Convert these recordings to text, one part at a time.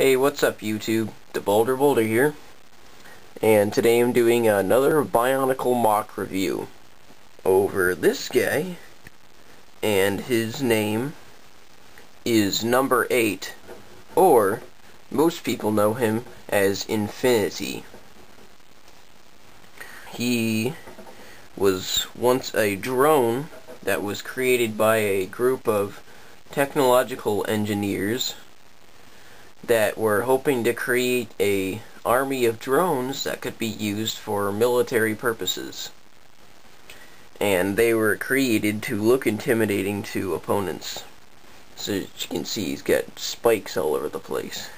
Hey, what's up YouTube? theBolderBoulder here, and today I'm doing another Bionicle MOC review over this guy, and his name is Number 8, or most people know him as Infinity. He was once a drone that was created by a group of technological engineers that were hoping to create a army of drones that could be used for military purposes. And they were created to look intimidating to opponents. So as you can see, he's got spikes all over the place.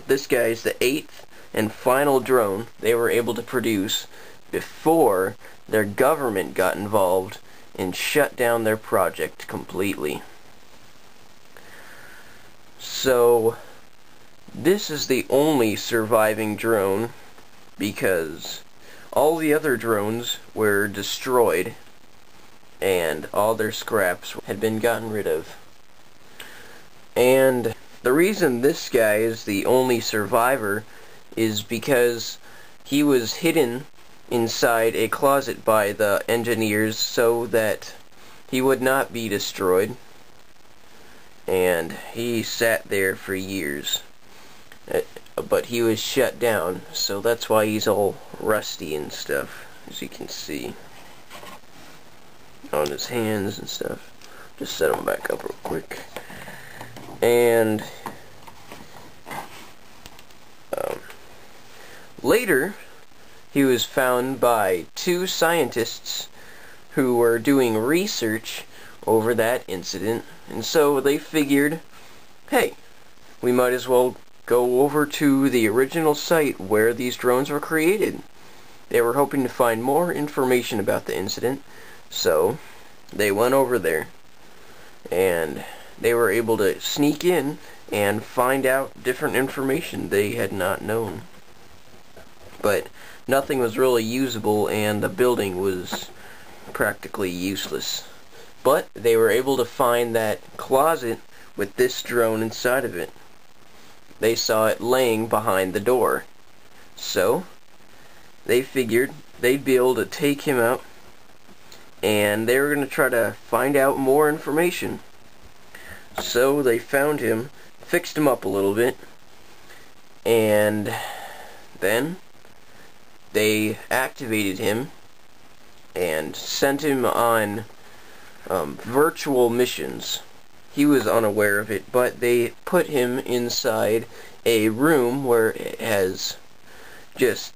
This guy is the 8th and final drone they were able to produce before their government got involved and shut down their project completely. So, this is the only surviving drone because all the other drones were destroyed and all their scraps had been gotten rid of. And the reason this guy is the only survivor is because he was hidden inside a closet by the engineers so that he would not be destroyed. And he sat there for years, but he was shut down, so that's why he's all rusty and stuff, as you can see on his hands and stuff. Just set him back up real quick. And later he was found by 2 scientists who were doing research over that incident, and so they figured, hey, we might as well go over to the original site where these drones were created. They were hoping to find more information about the incident, so they went over there, and they were able to sneak in and find out different information they had not known. But nothing was really usable, and the building was practically useless. But they were able to find that closet with this drone inside of it. They saw it laying behind the door. So, they figured they'd be able to take him out, and they were going to try to find out more information. So they found him, fixed him up a little bit, and then they activated him and sent him on virtual missions. He was unaware of it, but they put him inside a room where it has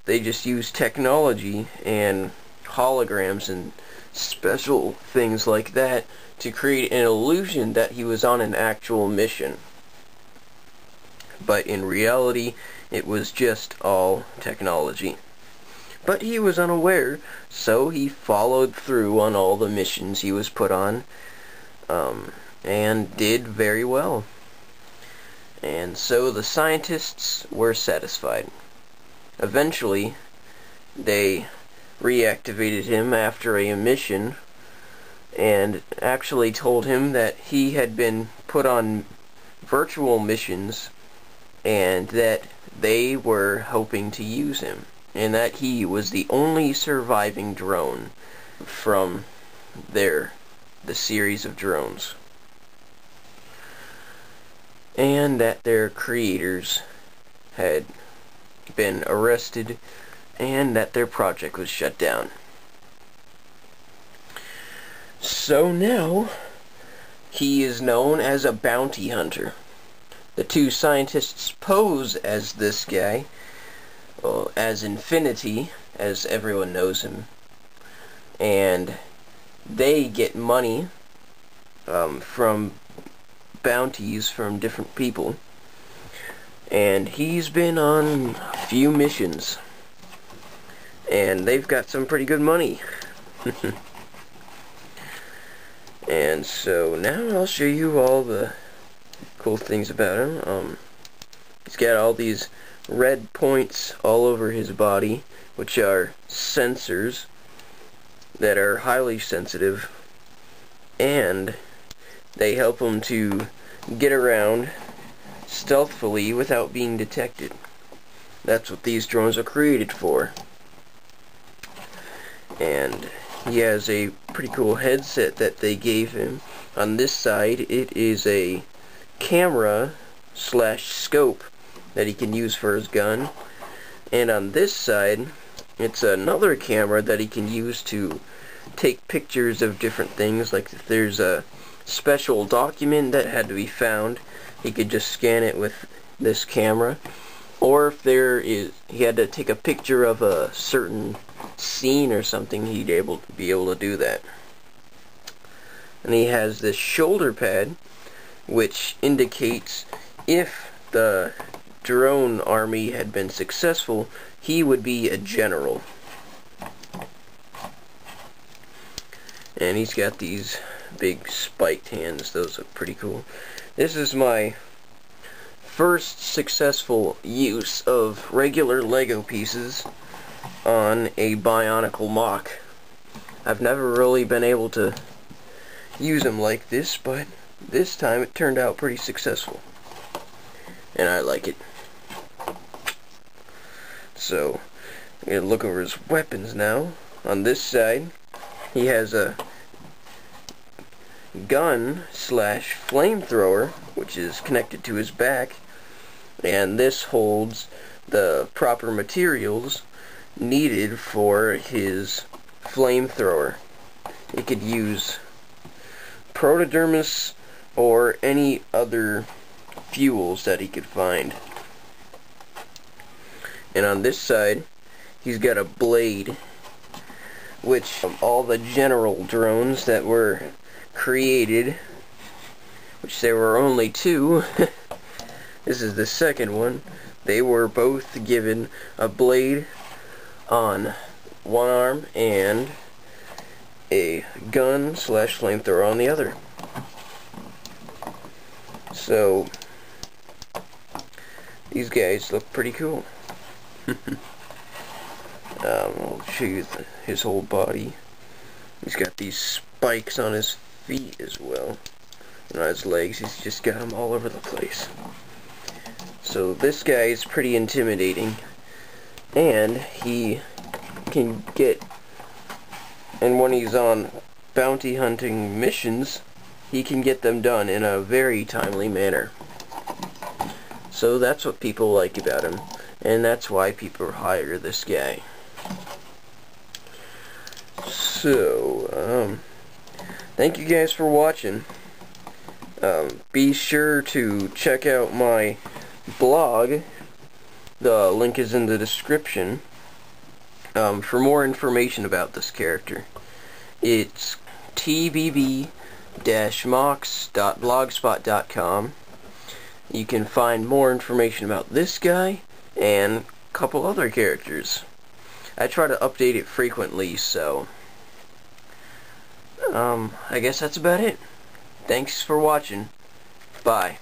they just use technology and holograms and special things like that to create an illusion that he was on an actual mission. But in reality, it was just all technology. But he was unaware, so he followed through on all the missions he was put on, and did very well. And so the scientists were satisfied. Eventually, they reactivated him after a mission, and actually told him that he had been put on virtual missions, and that they were hoping to use him, and that he was the only surviving drone from the series of drones, and that their creators had been arrested and that their project was shut down. So now he is known as a bounty hunter. The 2 scientists pose as this guy, as Infinity, as everyone knows him, and they get money from bounties from different people, and he's been on a few missions, and they've got some pretty good money. And so now I'll show you all the cool things about him. He's got all these red points all over his body, which are sensors that are highly sensitive, and they help him to get around stealthily without being detected. That's what these drones are created for. And he has a pretty cool headset that they gave him. On this side, it is a camera / scope that he can use for his gun. And on this side, it's another camera that he can use to take pictures of different things. Like if there's a special document that had to be found, he could just scan it with this camera. Or if he had to take a picture of a certain scene or something, he'd be able to do that. And he has this shoulder pad, which indicates if the drone army had been successful, he would be a general. And he's got these big spiked hands. Those look pretty cool. This is my first successful use of regular Lego pieces on a Bionicle MOC. I've never really been able to use them like this, but this time it turned out pretty successful. And I like it. So, I'm going to look over his weapons now. On this side, he has a gun / flamethrower, which is connected to his back. And this holds the proper materials needed for his flamethrower. He could use protodermis or any other fuels that he could find. And on this side, he's got a blade, which all the general drones that were created, which there were only 2, this is the second one, they were both given a blade on one arm and a gun / flamethrower on the other. So these guys look pretty cool. I'll show you his whole body. He's got these spikes on his feet as well, and on his legs. He's just got them all over the place. So this guy is pretty intimidating, and he can get, and when he's on bounty hunting missions, he can get them done in a very timely manner. So that's what people like about him, and that's why people hire this guy. So, thank you guys for watching. Be sure to check out my blog. The link is in the description for more information about this character. It's tbb-mocs.blogspot.com. You can find more information about this guy and a couple other characters. I try to update it frequently, so I guess that's about it. Thanks for watching. Bye.